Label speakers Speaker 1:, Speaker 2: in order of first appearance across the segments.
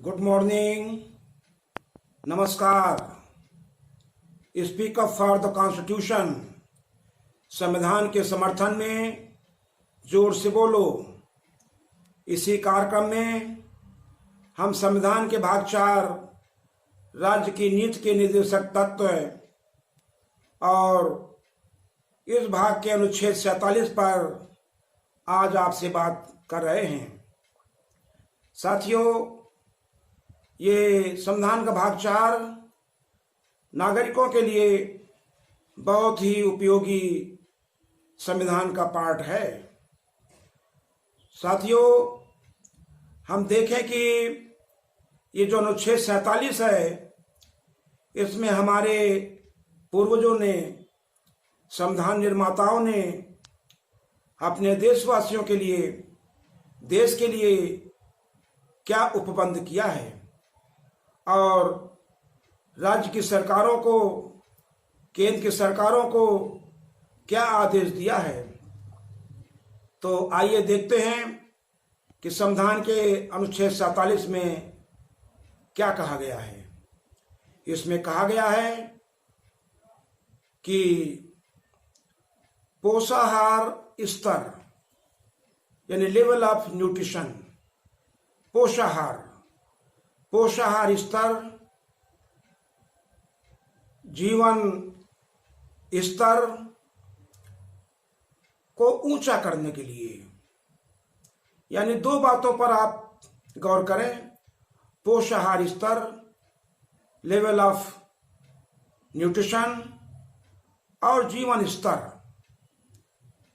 Speaker 1: Good morning, नमस्कार। Speak up for the constitution. संविधान के समर्थन में जोर से बोलो। इसी कार्यक्रम में हम संविधान के भाग 4 राज्य की नीति के निर्देशक तत्व और इस भाग के अनुच्छेद 47 पर आज आपसे बात कर रहे हैं। साथियों, ये संविधान का भाग 4 नागरिकों के लिए बहुत ही उपयोगी संविधान का पार्ट है। साथियों, हम देखें कि ये जो अनुच्छेद 47 है, इसमें हमारे पूर्वजों ने, संविधान निर्माताओं ने अपने देशवासियों के लिए, देश के लिए क्या उपबंध किया है और राज्य की सरकारों को, केंद्र की सरकारों को क्या आदेश दिया है। तो आइए देखते हैं कि संविधान के अनुच्छेद 47 में क्या कहा गया है। इसमें कहा गया है कि पोषाहार स्तर यानी लेवल ऑफ न्यूट्रिशन, पोषाहार स्तर, जीवन स्तर को ऊंचा करने के लिए, यानी 2 बातों पर आप गौर करें। पोषाहार स्तर, लेवल ऑफ न्यूट्रिशन, और जीवन स्तर,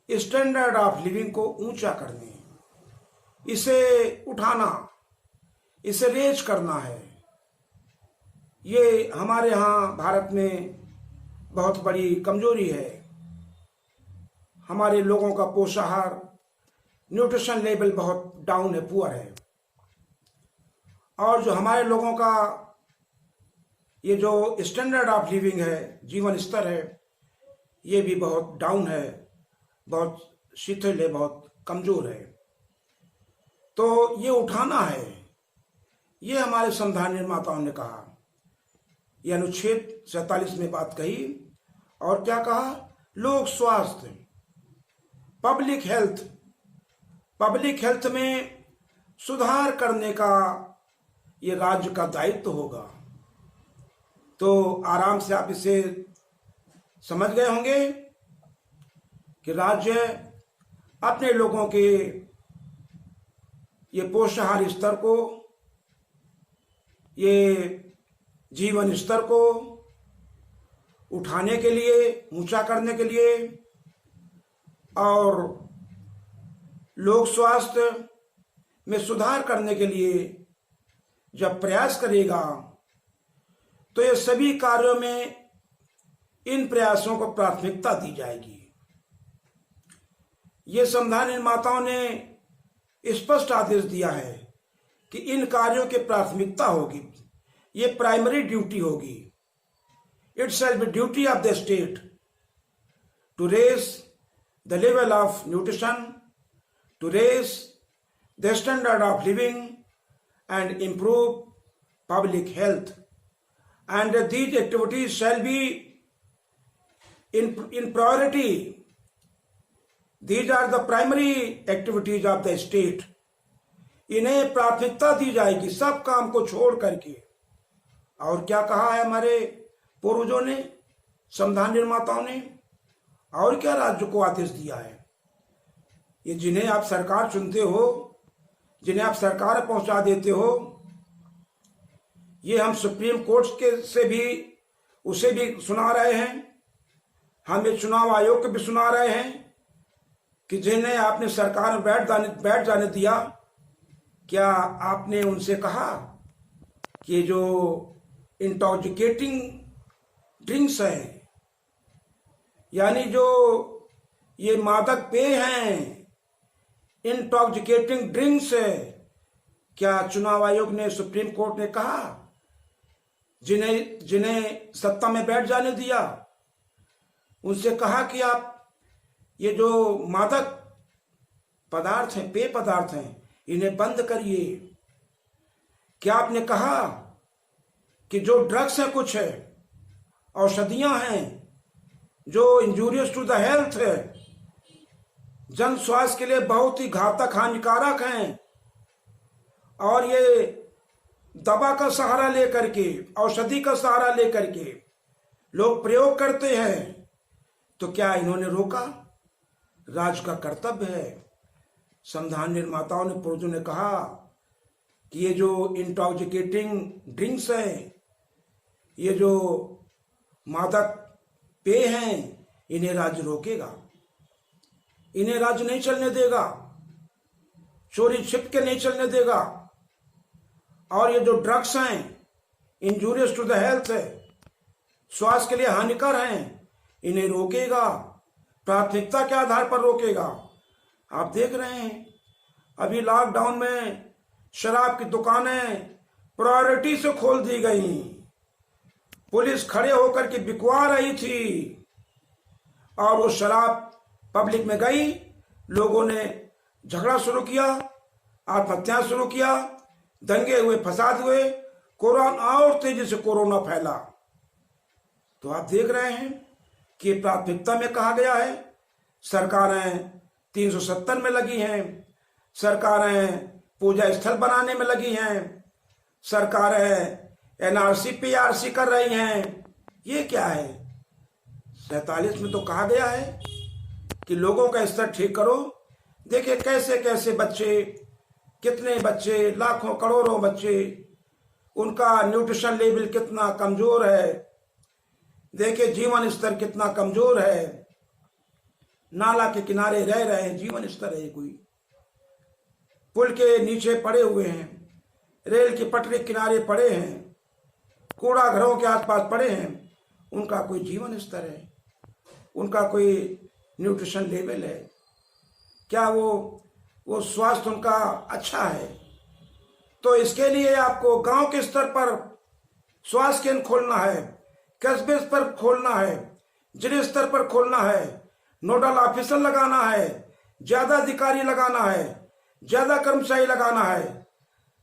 Speaker 1: स्टैंडर्ड ऑफ लिविंग को ऊंचा करने, इसे उठाना, इसे रेज करना है। ये हमारे यहाँ भारत में बहुत बड़ी कमजोरी है। हमारे लोगों का पोषाहार न्यूट्रिशन लेवल बहुत डाउन है, पुअर है। और जो हमारे लोगों का ये जो स्टैंडर्ड ऑफ लिविंग है, जीवन स्तर है, ये भी बहुत डाउन है, बहुत शिथिल है, बहुत कमजोर है। तो ये उठाना है, ये हमारे संविधान निर्माताओं ने कहा। यह अनुच्छेद 47 में बात कही और क्या कहा? लोक स्वास्थ्य, पब्लिक हेल्थ में सुधार करने का ये राज्य का दायित्व होगा। तो आराम से आप इसे समझ गए होंगे कि राज्य अपने लोगों के ये पोषाहार स्तर को, ये जीवन स्तर को उठाने के लिए, ऊंचा करने के लिए और लोक स्वास्थ्य में सुधार करने के लिए जब प्रयास करेगा, तो ये सभी कार्यों में इन प्रयासों को प्राथमिकता दी जाएगी। ये संविधान निर्माताओं ने स्पष्ट आदेश दिया है कि इन कार्यों की प्राथमिकता होगी, ये प्राइमरी ड्यूटी होगी। It shall be duty of the state to raise the level of nutrition, to raise the standard of living and improve public health, and these activities shall be in priority. These are the primary activities of the state. इन्हें प्राथमिकता दी जाएगी सब काम को छोड़ करके। और क्या कहा है हमारे पूर्वजों ने, संविधान निर्माताओं ने, और क्या राज्य को आदेश दिया है? ये जिन्हें आप सरकार चुनते हो, जिन्हें आप सरकार पहुंचा देते हो, ये हम सुप्रीम कोर्ट के से भी, उसे भी सुना रहे हैं, हम ये चुनाव आयोग को भी सुना रहे हैं कि जिन्हें आपने सरकार में बैठ जाने दिया, क्या आपने उनसे कहा कि जो इंटॉक्सिकेटिंग ड्रिंक्स है, यानी जो ये मादक पेय हैं, इंटॉक्सिकेटिंग ड्रिंक्स है, क्या चुनाव आयोग ने, सुप्रीम कोर्ट ने कहा जिन्हें सत्ता में बैठ जाने दिया, उनसे कहा कि आप ये जो मादक पदार्थ हैं, पेय पदार्थ हैं, इन्हें बंद करिए? क्या आपने कहा कि जो ड्रग्स है, कुछ है, औषधियां हैं जो इंजूरियस टू द हेल्थ है, जन स्वास्थ्य के लिए बहुत ही घातक हानिकारक हैं, और ये दवा का सहारा लेकर के, औषधि का सहारा लेकर के लोग प्रयोग करते हैं, तो क्या इन्होंने रोका? राज्य का कर्तव्य है। संविधान निर्माताओं ने, पूर्वजों ने कहा कि ये जो इंटॉक्सिकेटिंग ड्रिंक्स है, ये जो मादक पेय हैं, इन्हें राज्य रोकेगा, इन्हें राज्य नहीं चलने देगा, चोरी छिप के नहीं चलने देगा। और ये जो ड्रग्स हैं, इंजूरियस टू द हेल्थ है, स्वास्थ्य के लिए हानिकर हैं, इन्हें रोकेगा, प्राथमिकता के आधार पर रोकेगा। आप देख रहे हैं अभी लॉकडाउन में शराब की दुकानें प्रायोरिटी से खोल दी गई, पुलिस खड़े होकर के बिकवा रही थी, और वो शराब पब्लिक में गई, लोगों ने झगड़ा शुरू किया, आत्महत्या शुरू किया, दंगे हुए, फसाद हुए, कोरोना और तेजी से कोरोना फैला। तो आप देख रहे हैं कि प्राथमिकता में कहा गया है, सरकारें 370 में लगी हैं, सरकारें पूजा स्थल बनाने में लगी हैं, सरकारें एनआरसी पीआरसी कर रही हैं। ये क्या है? 47 में तो कहा गया है कि लोगों का स्तर ठीक करो। देखिए कैसे कैसे बच्चे, कितने बच्चे, लाखों करोड़ों बच्चे, उनका न्यूट्रिशन लेवल कितना कमजोर है, देखिए जीवन स्तर कितना कमजोर है, नाला के किनारे रह रहे हैं, जीवन स्तर है कोई, पुल के नीचे पड़े हुए हैं, रेल की पटरी किनारे पड़े हैं, कूड़ा घरों के आसपास पड़े हैं, उनका कोई जीवन स्तर है, उनका कोई न्यूट्रिशन लेवल है क्या? वो स्वास्थ्य उनका अच्छा है? तो इसके लिए आपको गांव के स्तर पर स्वास्थ्य केंद्र खोलना है, कस्बे पर खोलना है, जिले स्तर पर खोलना है, नोडल ऑफिसर लगाना है, ज्यादा अधिकारी लगाना है, ज्यादा कर्मचारी लगाना है।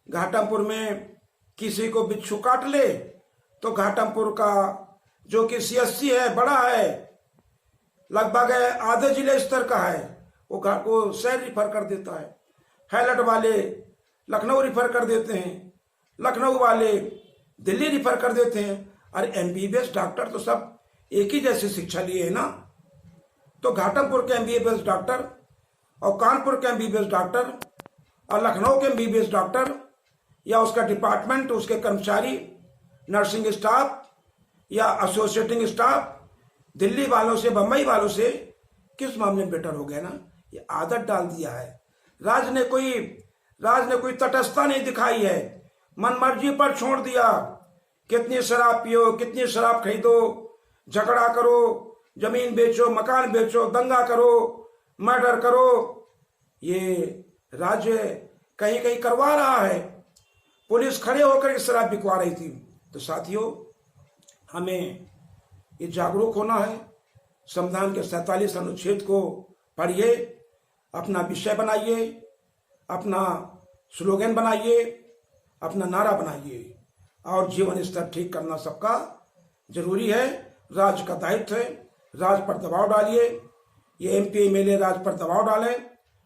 Speaker 1: घाटमपुर में किसी को बिच्छू काट ले तो घाटमपुर का जो कि सीएससी है, बड़ा है, लगभग आधे जिले स्तर का है, वो घाट को शहर रिफर कर देता है, हैलट वाले लखनऊ रिफर कर देते हैं, लखनऊ वाले दिल्ली रिफर कर देते हैं। और एमबीबीएस डॉक्टर तो सब एक ही जैसी शिक्षा लिए है ना, तो घाटमपुर के एमबीबीएस डॉक्टर और कानपुर के एमबीबीएस डॉक्टर और लखनऊ के एमबीबीएस डॉक्टर या उसका डिपार्टमेंट, उसके कर्मचारी, नर्सिंग स्टाफ या एसोसिएटिंग स्टाफ दिल्ली वालों से, बम्बई वालों से किस मामले में बेटर हो गया ना? ये आदत डाल दिया है। राज ने कोई तटस्थता नहीं दिखाई है, मनमर्जी पर छोड़ दिया। कितनी शराब पियो, कितनी शराब खरीदो, झगड़ा करो, जमीन बेचो, मकान बेचो, दंगा करो, मर्डर करो, ये राज्य कहीं कहीं करवा रहा है। पुलिस खड़े होकर के शराब बिकवा रही थी। तो साथियों, हमें ये जागरूक होना है। संविधान के 47 अनुच्छेद को पढ़िए, अपना विषय बनाइए, अपना स्लोगन बनाइए, अपना नारा बनाइए, और जीवन स्तर ठीक करना सबका जरूरी है, राज्य का दायित्व है। राज्य पर दबाव डालिए, ये एमपी एमएलए राज्य पर दबाव डालें,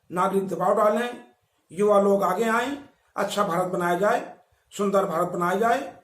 Speaker 1: नागरिक दबाव डालें, युवा लोग आगे आएं, अच्छा भारत बनाया जाए, सुंदर भारत बनाया जाए।